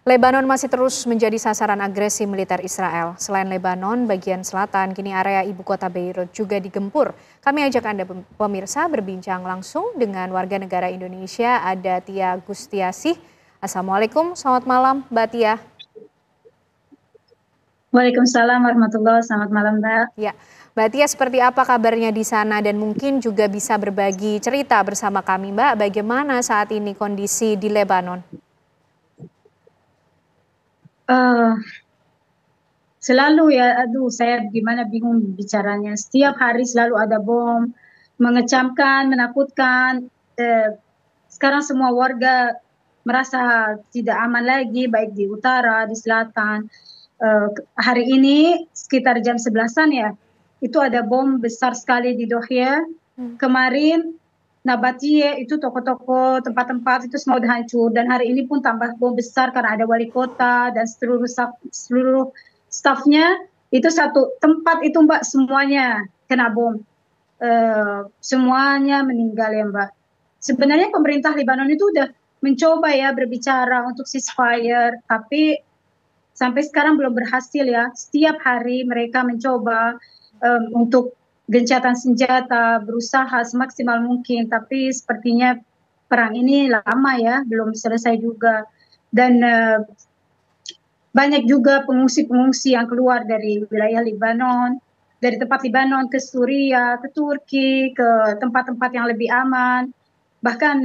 Lebanon masih terus menjadi sasaran agresi militer Israel. Selain Lebanon, bagian selatan, kini area ibu kota Beirut juga digempur. Kami ajak Anda pemirsa berbincang langsung dengan warga negara Indonesia, ada Tia Gustiasih. Assalamualaikum, selamat malam Mbak Tia. Waalaikumsalam warahmatullahi wabarakatuh. Selamat malam, Mbak. Ya, Mbak Tia, seperti apa kabarnya di sana dan mungkin juga bisa berbagi cerita bersama kami, Mbak, bagaimana saat ini kondisi di Lebanon? Eh, Selalu ya, aduh saya gimana bingung bicaranya. Setiap hari selalu ada bom, mengecamkan, menakutkan. Sekarang semua warga merasa tidak aman lagi, baik di utara, di selatan. Hari ini sekitar jam 11-an ya, itu ada bom besar sekali di Dohia. Kemarin Nabatie itu toko-toko, tempat-tempat itu semua udah hancur, dan hari ini pun tambah bom besar karena ada wali kota dan seluruh stafnya itu satu tempat itu, Mbak, semuanya kena bom. Semuanya meninggal ya, Mbak. Sebenarnya pemerintah Lebanon itu udah mencoba ya berbicara untuk ceasefire, tapi sampai sekarang belum berhasil ya. Setiap hari mereka mencoba untuk gencatan senjata, berusaha semaksimal mungkin, tapi sepertinya perang ini lama ya, belum selesai juga. Dan banyak juga pengungsi-pengungsi yang keluar dari wilayah Lebanon, dari tempat Lebanon ke Suriah, ke Turki, ke tempat-tempat yang lebih aman. Bahkan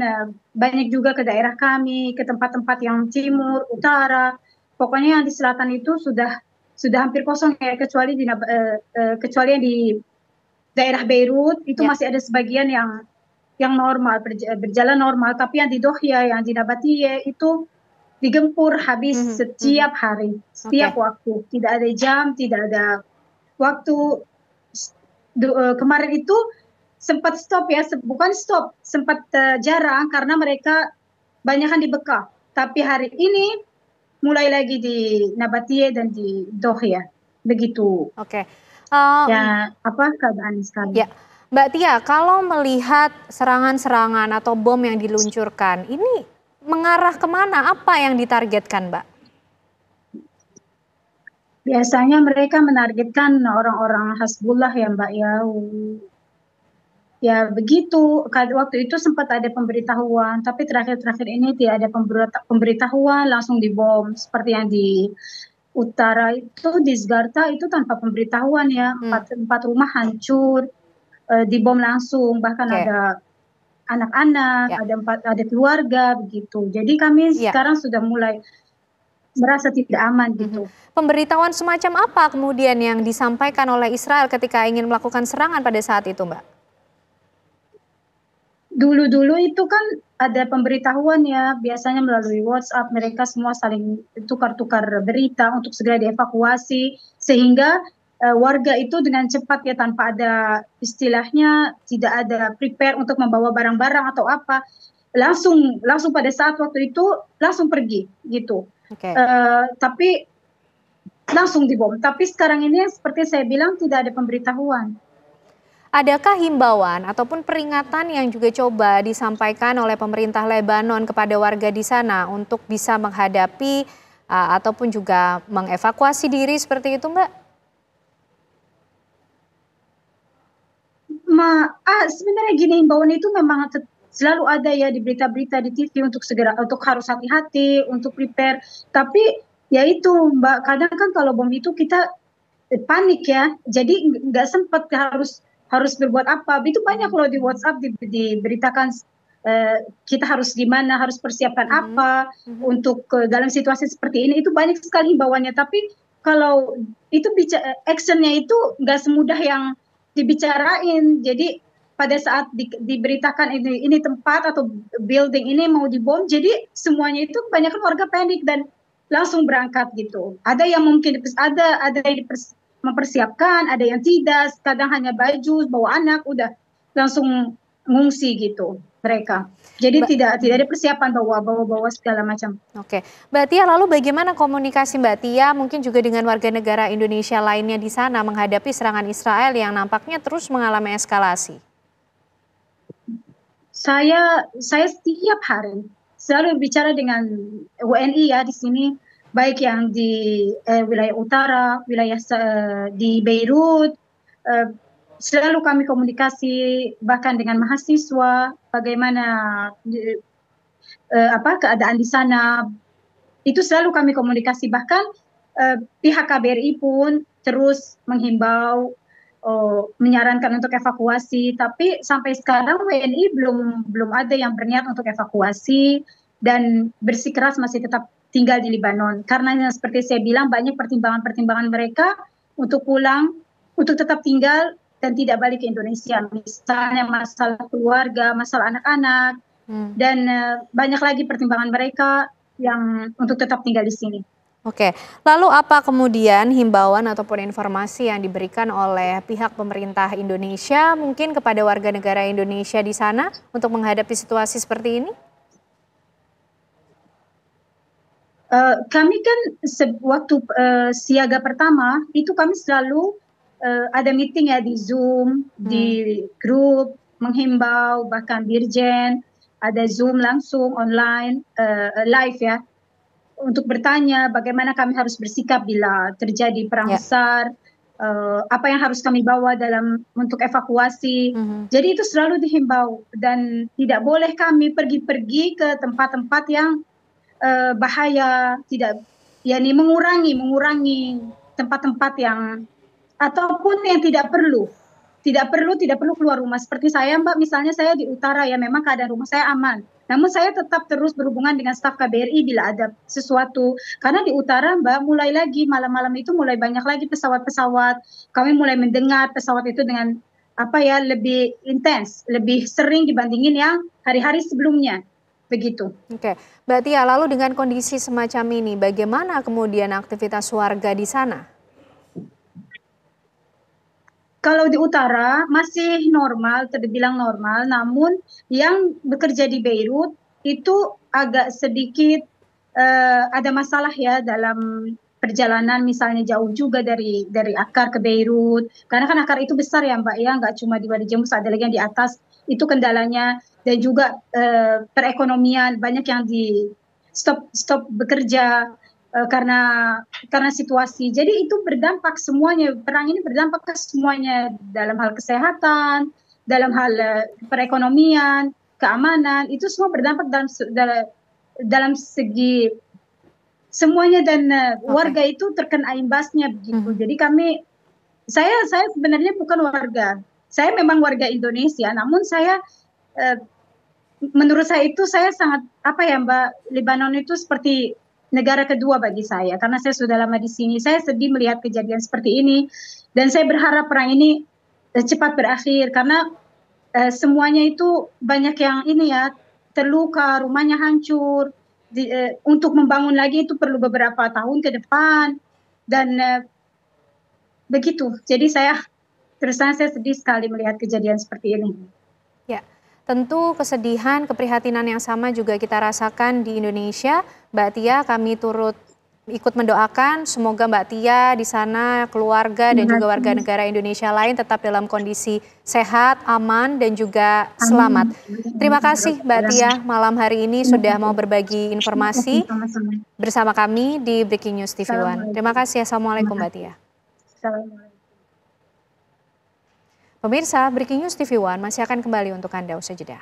banyak juga ke daerah kami, ke tempat-tempat yang timur, utara. Pokoknya yang di selatan itu sudah hampir kosong ya, kecuali yang di daerah Beirut itu Ya. masih ada sebagian yang normal, berjalan normal, tapi yang di Dohia, yang di Nabatie itu digempur habis setiap hari, setiap Oke. waktu. Tidak ada jam, tidak ada waktu. Kemarin itu sempat stop ya, bukan stop, sempat jarang karena mereka banyakkan di Bekah. Tapi hari ini mulai lagi di Nabatie dan di Dohia. Begitu. Oke. Ya, apa keadaan sekarang? Ya, Mbak Tia, kalau melihat serangan-serangan atau bom yang diluncurkan, ini mengarah kemana? Apa yang ditargetkan, Mbak? Biasanya mereka menargetkan orang-orang Hasbullah ya, Mbak ya. Ya begitu, waktu itu sempat ada pemberitahuan, tapi terakhir-terakhir ini tidak ada pemberitahuan, langsung dibom. Seperti yang di utara itu, di Zgarta itu tanpa pemberitahuan ya, empat rumah hancur, dibom langsung, bahkan Oke. ada anak-anak, Ya. ada keluarga begitu. Jadi kami Ya. sekarang sudah mulai merasa tidak aman gitu. Pemberitahuan semacam apa kemudian yang disampaikan oleh Israel ketika ingin melakukan serangan pada saat itu, Mbak? Dulu-dulu itu kan ada pemberitahuan ya, biasanya melalui WhatsApp, mereka semua saling tukar-tukar berita untuk segera dievakuasi, sehingga warga itu dengan cepat ya, tanpa ada istilahnya, tidak ada prepare untuk membawa barang-barang atau apa, langsung pada saat waktu itu langsung pergi gitu. Oke. Tapi langsung dibom. Tapi sekarang ini seperti saya bilang tidak ada pemberitahuan. Adakah himbauan ataupun peringatan yang juga coba disampaikan oleh pemerintah Lebanon kepada warga di sana untuk bisa menghadapi ataupun juga mengevakuasi diri seperti itu, Mbak? Sebenarnya gini, himbauan itu memang selalu ada ya di berita-berita di TV untuk harus hati-hati, untuk prepare. Tapi ya itu, Mbak, kadang kan kalau bom itu kita panik ya, jadi nggak sempat harus berbuat apa. Itu banyak loh di WhatsApp diberitakan kita harus gimana, harus persiapkan apa untuk dalam situasi seperti ini. Itu banyak sekali himbauannya. Tapi kalau itu actionnya itu nggak semudah yang dibicarain. Jadi pada saat diberitakan ini tempat atau building ini mau dibom, jadi semuanya itu kebanyakan warga panik dan langsung berangkat gitu. Ada yang mungkin ada yang mempersiapkan, ada yang tidak, kadang hanya baju, bawa anak, udah langsung ngungsi gitu mereka. Jadi Mbak, tidak ada persiapan bawa segala macam. Oke, Mbak Tia, lalu bagaimana komunikasi Mbak Tia mungkin juga dengan warga negara Indonesia lainnya di sana menghadapi serangan Israel yang nampaknya terus mengalami eskalasi? Saya setiap hari selalu bicara dengan WNI ya di sini. baik yang di wilayah utara, wilayah di Beirut, eh, selalu kami komunikasi bahkan dengan mahasiswa, bagaimana apa keadaan di sana, itu selalu kami komunikasi. Bahkan pihak KBRI pun terus menghimbau, menyarankan untuk evakuasi, tapi sampai sekarang WNI belum ada yang berniat untuk evakuasi dan bersikeras masih tetap tinggal di Libanon. Karena seperti saya bilang banyak pertimbangan-pertimbangan mereka untuk pulang, untuk tetap tinggal dan tidak balik ke Indonesia. Misalnya masalah keluarga, masalah anak-anak, dan banyak lagi pertimbangan mereka yang untuk tetap tinggal di sini. Oke, lalu apa kemudian himbauan ataupun informasi yang diberikan oleh pihak pemerintah Indonesia mungkin kepada warga negara Indonesia di sana untuk menghadapi situasi seperti ini? Kami kan waktu siaga pertama itu kami selalu ada meeting ya di Zoom, di grup, menghimbau, bahkan dirjen, ada Zoom langsung online, live ya, untuk bertanya bagaimana kami harus bersikap bila terjadi perang besar, apa yang harus kami bawa dalam untuk evakuasi. Jadi itu selalu dihimbau dan tidak boleh kami pergi-pergi ke tempat-tempat yang bahaya, tidak, yakni mengurangi tempat-tempat yang ataupun yang tidak perlu keluar rumah. Seperti saya Mbak, misalnya saya di utara ya, memang keadaan rumah saya aman. Namun saya tetap terus berhubungan dengan staf KBRI bila ada sesuatu. Karena di utara Mbak, mulai lagi malam-malam itu mulai banyak lagi pesawat-pesawat. Kami mulai mendengar pesawat itu dengan apa ya, lebih intens, lebih sering dibandingin yang hari-hari sebelumnya. Begitu. Oke, Mbak Tia, lalu dengan kondisi semacam ini, bagaimana kemudian aktivitas warga di sana? Kalau di utara masih normal, terbilang normal, namun yang bekerja di Beirut itu agak sedikit ada masalah ya dalam perjalanan, misalnya jauh juga dari Akar ke Beirut, karena kan Akar itu besar ya Mbak ya, nggak cuma di Wadi Jemus, ada lagi yang di atas, itu kendalanya, dan juga perekonomian banyak yang di stop bekerja karena situasi. Jadi itu berdampak semuanya, perang ini berdampak ke semuanya, dalam hal kesehatan, dalam hal perekonomian, keamanan, itu semua berdampak dalam segi semuanya, dan warga itu terkena imbasnya begitu. Jadi saya sebenarnya bukan warga, saya memang warga Indonesia, namun saya menurut saya itu saya sangat apa ya Mbak, Lebanon itu seperti negara kedua bagi saya karena saya sudah lama di sini. Saya sedih melihat kejadian seperti ini dan saya berharap perang ini cepat berakhir karena semuanya itu banyak yang ini ya, terluka, rumahnya hancur. Untuk membangun lagi itu perlu beberapa tahun ke depan dan begitu. Jadi saya terus terang saya sedih sekali melihat kejadian seperti ini. Ya, tentu kesedihan, keprihatinan yang sama juga kita rasakan di Indonesia. Mbak Tia, kami turut ikut mendoakan semoga Mbak Tia di sana, keluarga dan juga warga negara Indonesia lain tetap dalam kondisi sehat, aman dan juga selamat. Terima kasih Mbak Tia malam hari ini sudah mau berbagi informasi bersama kami di Breaking News TV One. Terima kasih. Assalamualaikum Mbak Tia. Pemirsa, Breaking News TV One masih akan kembali untuk Anda usai jeda.